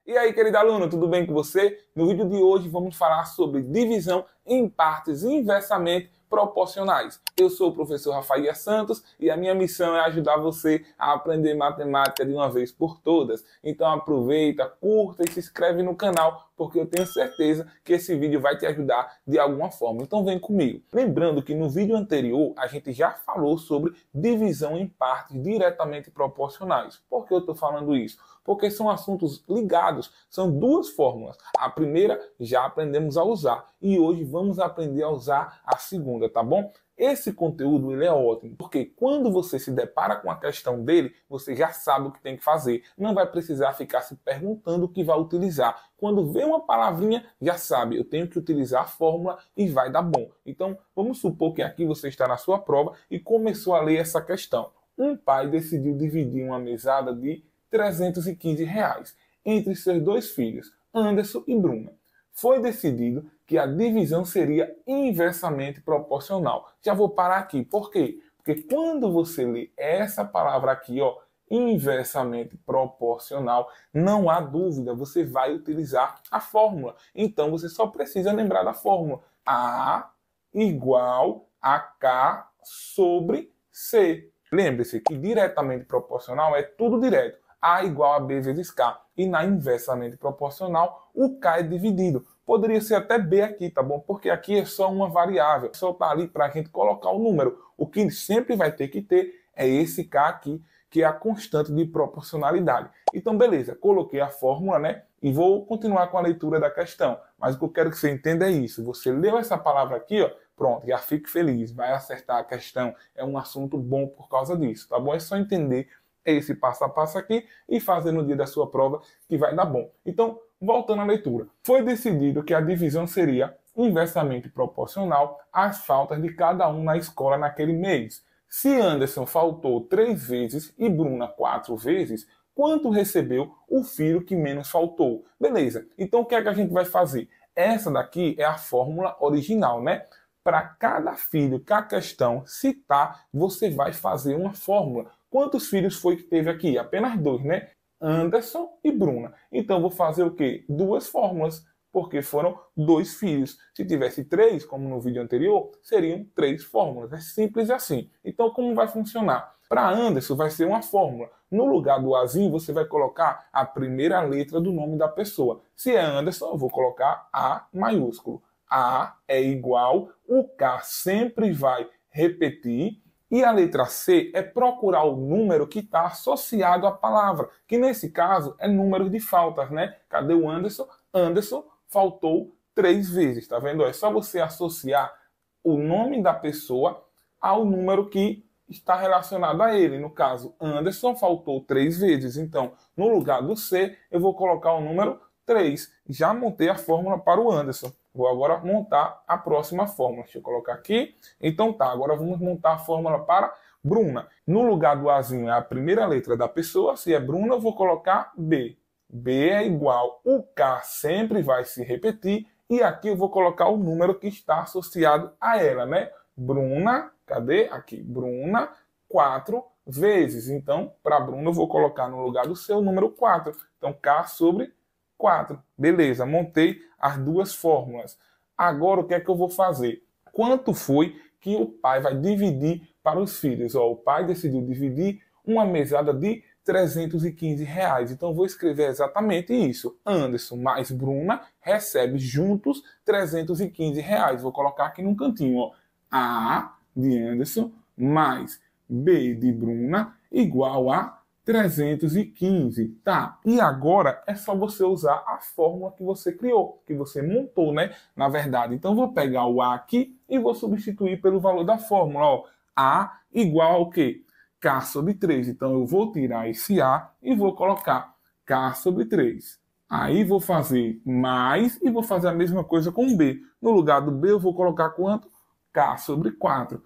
E aí, querido aluno, tudo bem com você? No vídeo de hoje vamos falar sobre divisão em partes inversamente proporcionais. Eu sou o professor Rafael Santos e a minha missão é ajudar você a aprender matemática de uma vez por todas. Então aproveita, curta e se inscreve no canal, porque eu tenho certeza que esse vídeo vai te ajudar de alguma forma. Então vem comigo. Lembrando que no vídeo anterior a gente já falou sobre divisão em partes diretamente proporcionais. Por que eu estou falando isso? Porque são assuntos ligados, são duas fórmulas. A primeira já aprendemos a usar e hoje vamos aprender a usar a segunda, tá bom? Esse conteúdo ele é ótimo, porque quando você se depara com a questão dele, você já sabe o que tem que fazer. Não vai precisar ficar se perguntando o que vai utilizar. Quando vê uma palavrinha, já sabe, eu tenho que utilizar a fórmula e vai dar bom. Então, vamos supor que aqui você está na sua prova e começou a ler essa questão. Um pai decidiu dividir uma mesada de R$ 315 entre seus dois filhos, Anderson e Bruna. Foi decidido que a divisão seria inversamente proporcional. Já vou parar aqui. Por quê? Porque quando você lê essa palavra aqui, ó, inversamente proporcional, não há dúvida, você vai utilizar a fórmula. Então você só precisa lembrar da fórmula. A igual a K sobre C. Lembre-se que diretamente proporcional é tudo direto. A igual a B vezes K. E na inversamente proporcional, o K é dividido. Poderia ser até B aqui, tá bom? Porque aqui é só uma variável. Só tá ali para a gente colocar o número. O que sempre vai ter que ter é esse K aqui, que é a constante de proporcionalidade. Então, beleza. Coloquei a fórmula, né? E vou continuar com a leitura da questão. Mas o que eu quero que você entenda é isso. Você leu essa palavra aqui, ó. Pronto, já fique feliz. Vai acertar a questão. É um assunto bom por causa disso, tá bom? É só entender esse passo a passo aqui e fazer no dia da sua prova que vai dar bom. Então, voltando à leitura. Foi decidido que a divisão seria inversamente proporcional às faltas de cada um na escola naquele mês. Se Anderson faltou 3 vezes e Bruna 4 vezes, quanto recebeu o filho que menos faltou? Beleza, então o que é que a gente vai fazer? Essa daqui é a fórmula original, né? Para cada filho que a questão citar, você vai fazer uma fórmula. Quantos filhos foi que teve aqui? Apenas 2, né? Anderson e Bruna. Então, vou fazer o quê? 2 fórmulas, porque foram 2 filhos. Se tivesse 3, como no vídeo anterior, seriam 3 fórmulas. É simples assim. Então, como vai funcionar? Para Anderson, vai ser uma fórmula. No lugar do Azinho, você vai colocar a primeira letra do nome da pessoa. Se é Anderson, eu vou colocar A maiúsculo. A é igual, o K sempre vai repetir, e a letra C é procurar o número que está associado à palavra, que nesse caso é número de faltas, né? Cadê o Anderson? Anderson faltou 3 vezes, tá vendo? É só você associar o nome da pessoa ao número que está relacionado a ele. No caso, Anderson faltou 3 vezes, então no lugar do C eu vou colocar o número 3. Já montei a fórmula para o Anderson. Vou agora montar a próxima fórmula. Deixa eu colocar aqui. Então tá, agora vamos montar a fórmula para Bruna. No lugar do Azinho é a primeira letra da pessoa. Se é Bruna, eu vou colocar B. B é igual, o K sempre vai se repetir. E aqui eu vou colocar o número que está associado a ela, né? Bruna, cadê? Aqui, Bruna, 4 vezes. Então, para Bruna eu vou colocar no lugar do seu número 4. Então, K sobre 4. Beleza, montei as 2 fórmulas. Agora o que é que eu vou fazer? Quanto foi que o pai vai dividir para os filhos? Ó, o pai decidiu dividir uma mesada de R$ 315. Então eu vou escrever exatamente isso. Anderson mais Bruna recebe juntos R$ 315. Vou colocar aqui no cantinho. Ó. A de Anderson mais B de Bruna igual a 315, tá? E agora é só você usar a fórmula que você criou, que você montou, né? Na verdade. Então, vou pegar o A aqui e vou substituir pelo valor da fórmula, ó. A igual ao quê? K sobre 3. Então, eu vou tirar esse A e vou colocar K sobre 3. Aí, vou fazer mais e vou fazer a mesma coisa com B. No lugar do B, eu vou colocar quanto? K sobre 4.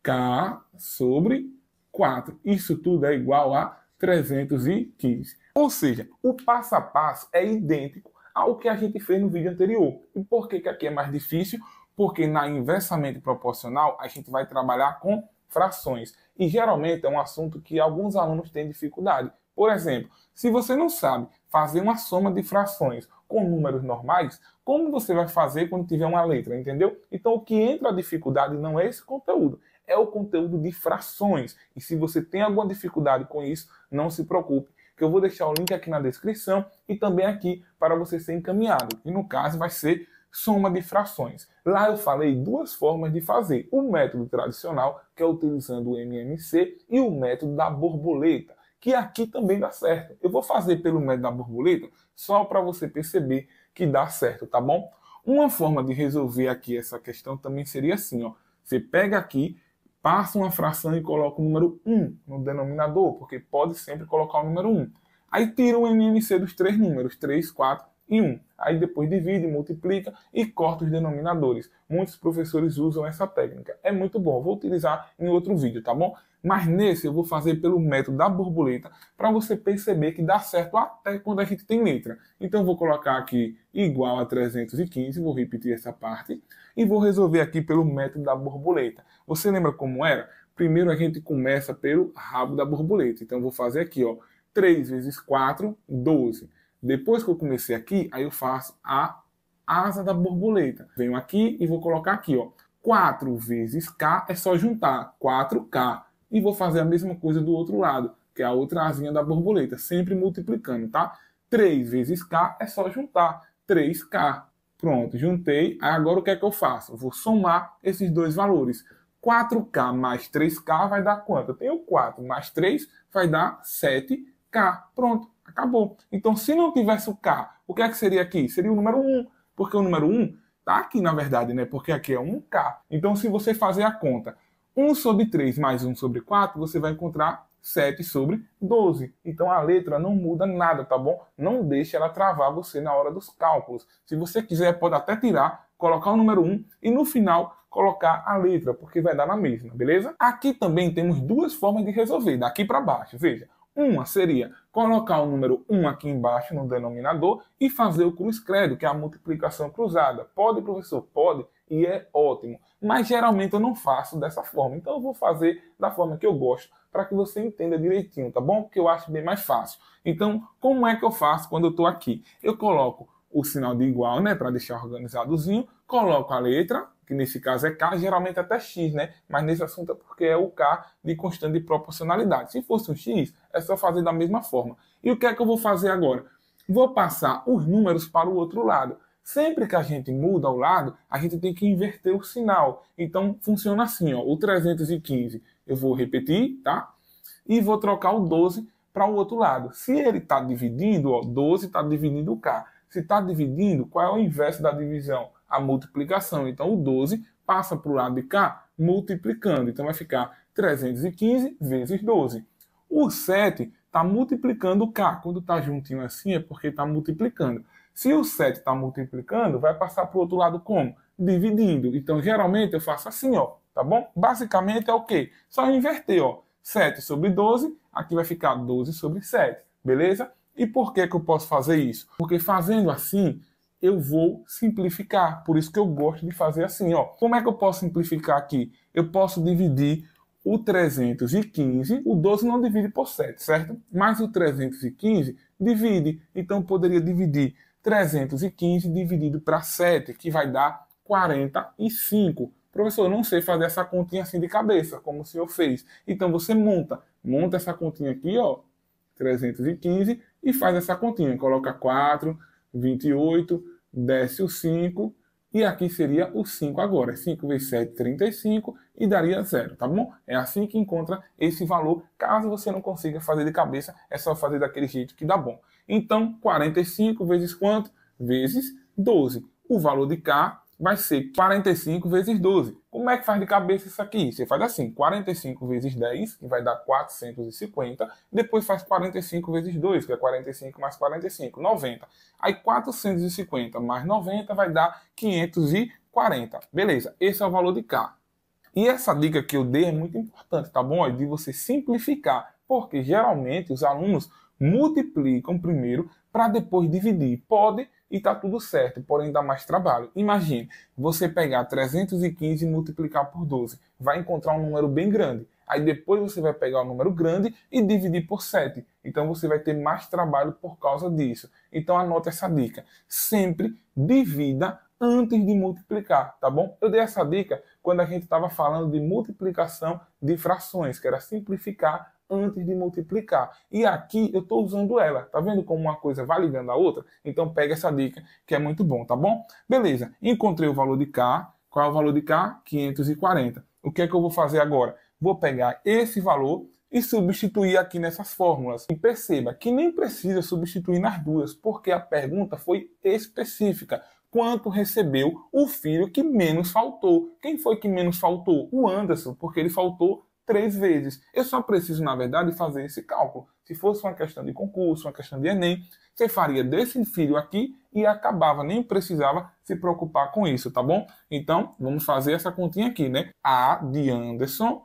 K sobre 4. Isso tudo é igual a 315. Ou seja, o passo a passo é idêntico ao que a gente fez no vídeo anterior. E por que aqui é mais difícil? Porque na inversamente proporcional a gente vai trabalhar com frações. E geralmente é um assunto que alguns alunos têm dificuldade. Por exemplo, se você não sabe fazer uma soma de frações com números normais, como você vai fazer quando tiver uma letra, entendeu? Então o que entra a dificuldade não é esse conteúdo, é o conteúdo de frações. E se você tem alguma dificuldade com isso, não se preocupe, que eu vou deixar o link aqui na descrição e também aqui para você ser encaminhado. E no caso vai ser soma de frações. Lá eu falei duas formas de fazer. O método tradicional, que é utilizando o MMC, e o método da borboleta, que aqui também dá certo. Eu vou fazer pelo método da borboleta só para você perceber que dá certo, tá bom? Uma forma de resolver aqui essa questão também seria assim, ó. Você pega aqui, passa uma fração e coloca o número 1 no denominador, porque pode sempre colocar o número 1. Aí tira o MMC dos três números, 3, 4 e 1. Aí depois divide, multiplica e corta os denominadores. Muitos professores usam essa técnica. É muito bom, vou utilizar em outro vídeo, tá bom? Mas nesse eu vou fazer pelo método da borboleta para você perceber que dá certo até quando a gente tem letra. Então eu vou colocar aqui igual a 315, vou repetir essa parte, e vou resolver aqui pelo método da borboleta. Você lembra como era? Primeiro a gente começa pelo rabo da borboleta. Então eu vou fazer aqui, ó, 3 vezes 4, 12. Depois que eu comecei aqui, aí eu faço a asa da borboleta. Venho aqui e vou colocar aqui, ó, 4 vezes K é só juntar, 4K. E vou fazer a mesma coisa do outro lado, que é a outra asinha da borboleta, sempre multiplicando, tá? 3 vezes K é só juntar, 3K. Pronto, juntei. Aí agora o que é que eu faço? Eu vou somar esses dois valores. 4K mais 3K vai dar quanto? Eu tenho 4 mais 3 vai dar 7K. Pronto, acabou. Então, se não tivesse o K, o que é que seria aqui? Seria o número 1, porque o número 1 está aqui, na verdade, né? Porque aqui é 1K. Então, se você fazer a conta, 1 sobre 3 mais 1 sobre 4, você vai encontrar 7 sobre 12. Então a letra não muda nada, tá bom? Não deixe ela travar você na hora dos cálculos. Se você quiser, pode até tirar, colocar o número 1 e no final colocar a letra, porque vai dar na mesma, beleza? Aqui também temos duas formas de resolver, daqui para baixo. Veja, uma seria colocar o número 1 aqui embaixo no denominador e fazer o cruz-credo, que é a multiplicação cruzada. Pode, professor? Pode, e é ótimo. Mas geralmente eu não faço dessa forma, então eu vou fazer da forma que eu gosto, para que você entenda direitinho, tá bom? Porque eu acho bem mais fácil. Então, como é que eu faço quando eu estou aqui? Eu coloco o sinal de igual, né, para deixar organizadozinho, coloco a letra, que nesse caso é K, geralmente até X, né? Mas nesse assunto é porque é o K de constante de proporcionalidade. Se fosse um X, é só fazer da mesma forma. E o que é que eu vou fazer agora? Vou passar os números para o outro lado. Sempre que a gente muda o lado, a gente tem que inverter o sinal. Então, funciona assim, ó, o 315 eu vou repetir, tá? E vou trocar o 12 para o outro lado. Se ele está dividindo, ó, 12 está dividindo o K. Se está dividindo, qual é o inverso da divisão? A multiplicação. Então, o 12 passa para o lado de cá, multiplicando. Então, vai ficar 315 vezes 12. O 7 está multiplicando o K. Quando está juntinho assim, é porque está multiplicando. Se o 7 está multiplicando, vai passar para o outro lado como? Dividindo. Então, geralmente, eu faço assim, ó, tá bom? Basicamente é o quê? Só inverter, ó. 7 sobre 12, aqui vai ficar 12 sobre 7, beleza? E por que que eu posso fazer isso? Porque fazendo assim, eu vou simplificar. Por isso que eu gosto de fazer assim, ó. Como é que eu posso simplificar aqui? Eu posso dividir o 315, o 12 não divide por 7, certo? Mas o 315 divide. Então eu poderia dividir 315 dividido para 7, que vai dar 45. Professor, eu não sei fazer essa continha assim de cabeça, como o senhor fez. Então você monta essa continha aqui, ó, 315, e faz essa continha. Coloca 4, 28, desce o 5, e aqui seria o 5 agora. 5 vezes 7, 35, e daria 0, tá bom? É assim que encontra esse valor. Caso você não consiga fazer de cabeça, é só fazer daquele jeito que dá bom. Então, 45 vezes quanto? Vezes 12. O valor de K vai ser 45 vezes 12. Como é que faz de cabeça isso aqui? Você faz assim, 45 vezes 10, que vai dar 450. Depois faz 45 vezes 2, que é 45 mais 45, 90. Aí 450 mais 90 vai dar 540. Beleza, esse é o valor de K. E essa dica que eu dei é muito importante, tá bom? É de você simplificar, porque geralmente os alunos multiplicam primeiro para depois dividir. Pode e está tudo certo, porém dá mais trabalho. Imagine, você pegar 315 e multiplicar por 12. Vai encontrar um número bem grande. Aí depois você vai pegar o número grande e dividir por 7. Então você vai ter mais trabalho por causa disso. Então anota essa dica. Sempre divida antes de multiplicar, tá bom? Eu dei essa dica quando a gente estava falando de multiplicação de frações, que era simplificar antes de multiplicar. E aqui eu estou usando ela. Tá vendo como uma coisa vai ligando a outra? Então pega essa dica que é muito bom, tá bom? Beleza, encontrei o valor de K. Qual é o valor de K? 540. O que é que eu vou fazer agora? Vou pegar esse valor e substituir aqui nessas fórmulas. E perceba que nem precisa substituir nas duas, porque a pergunta foi específica. Quanto recebeu o filho que menos faltou? Quem foi que menos faltou? O Anderson, porque ele faltou 3 vezes. Eu só preciso, na verdade, fazer esse cálculo. Se fosse uma questão de concurso, uma questão de Enem, você faria desse filho aqui e acabava, nem precisava se preocupar com isso, tá bom? Então, vamos fazer essa continha aqui, né? A de Anderson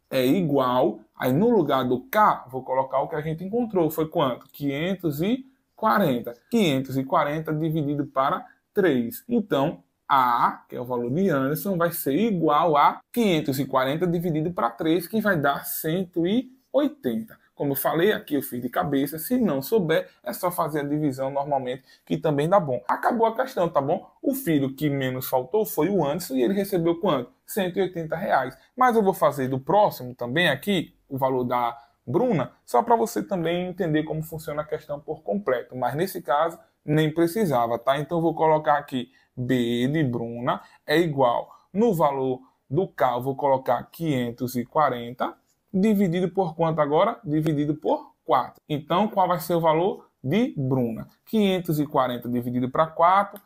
é igual, aí no lugar do K, vou colocar o que a gente encontrou. Foi quanto? 540. 540 dividido para 3. Então, A, que é o valor de Anderson, vai ser igual a 540 dividido para 3, que vai dar 180. Como eu falei aqui, eu fiz de cabeça. Se não souber, é só fazer a divisão normalmente, que também dá bom. Acabou a questão, tá bom? O filho que menos faltou foi o Anderson e ele recebeu quanto? R$180. Mas eu vou fazer do próximo também aqui, o valor da Bruna, só para você também entender como funciona a questão por completo. Mas nesse caso, nem precisava, tá? Então eu vou colocar aqui B de Bruna é igual, no valor do K, eu vou colocar 540, dividido por quanto agora? Dividido por 4. Então, qual vai ser o valor de Bruna? 540 dividido para 4,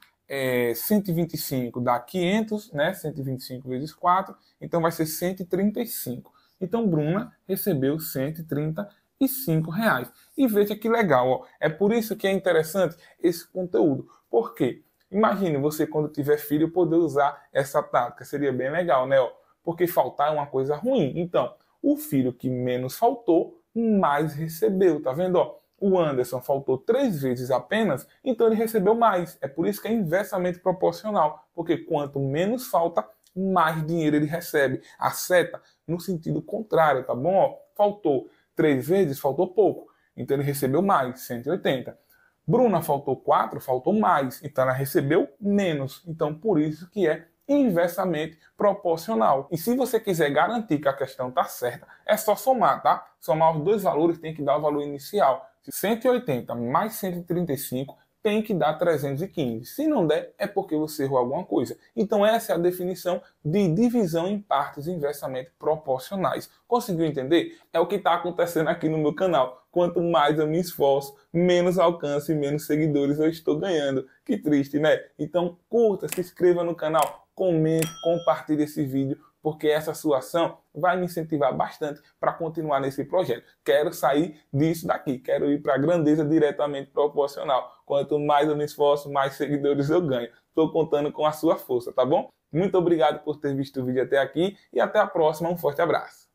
125 dá 500, né? 125 vezes 4, então vai ser 135. Então, Bruna recebeu R$135. E veja que legal, ó. É por isso que é interessante esse conteúdo. Por quê? Imagine você, quando tiver filho, poder usar essa tática. Seria bem legal, né? Porque faltar é uma coisa ruim. Então, o filho que menos faltou, mais recebeu. Tá vendo? Ó, o Anderson faltou 3 vezes apenas, então ele recebeu mais. É por isso que é inversamente proporcional. Porque quanto menos falta, mais dinheiro ele recebe. A seta no sentido contrário, tá bom? Ó, faltou 3 vezes, faltou pouco. Então ele recebeu mais, 180. Bruna faltou 4, faltou mais, então ela recebeu menos. Então, por isso que é inversamente proporcional. E se você quiser garantir que a questão está certa, é só somar, tá? Somar os dois valores tem que dar o valor inicial. 180 mais 135 tem que dar 315. Se não der, é porque você errou alguma coisa. Então essa é a definição de divisão em partes inversamente proporcionais. Conseguiu entender? É o que está acontecendo aqui no meu canal. Quanto mais eu me esforço, menos alcance e menos seguidores eu estou ganhando. Que triste, né? Então curta, se inscreva no canal, comente, compartilhe esse vídeo, porque essa sua ação vai me incentivar bastante para continuar nesse projeto. Quero sair disso daqui, quero ir para a grandeza diretamente proporcional. Quanto mais eu me esforço, mais seguidores eu ganho. Estou contando com a sua força, tá bom? Muito obrigado por ter visto o vídeo até aqui e até a próxima. Um forte abraço.